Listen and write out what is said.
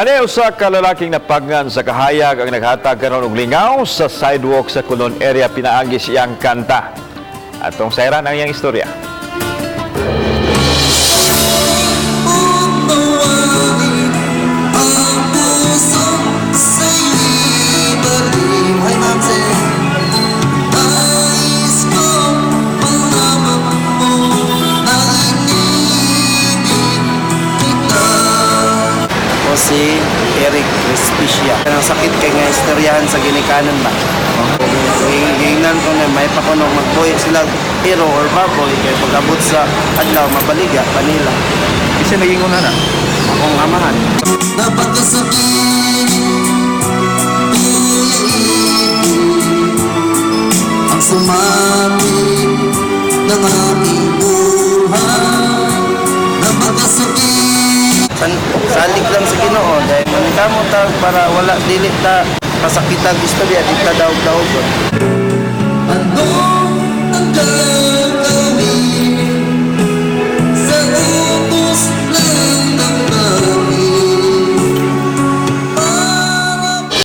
Ani usa ka lalaking napagngan sa kahayag ang naghatag karon og lingaw sa sidewalk sa Conon area pinaagi siyang kanta. Atong sayran ang iyang istorya. Si Eric Respicia. Ang sakit kay nga istoryahan sa ginikanan ba. Hingnan ko na may pakunog magbuhi sila hero or baboy kay pag-abot sa adlaw mabaliga kanila. Isa naging una na. Akong amahan. Napakasakit ang sumapit ng aking buhay. Napakasakit. Salig lang sa Ginoo dahil manikamo ta para wala dili ta pasakitag istorya di ta daog-daogon.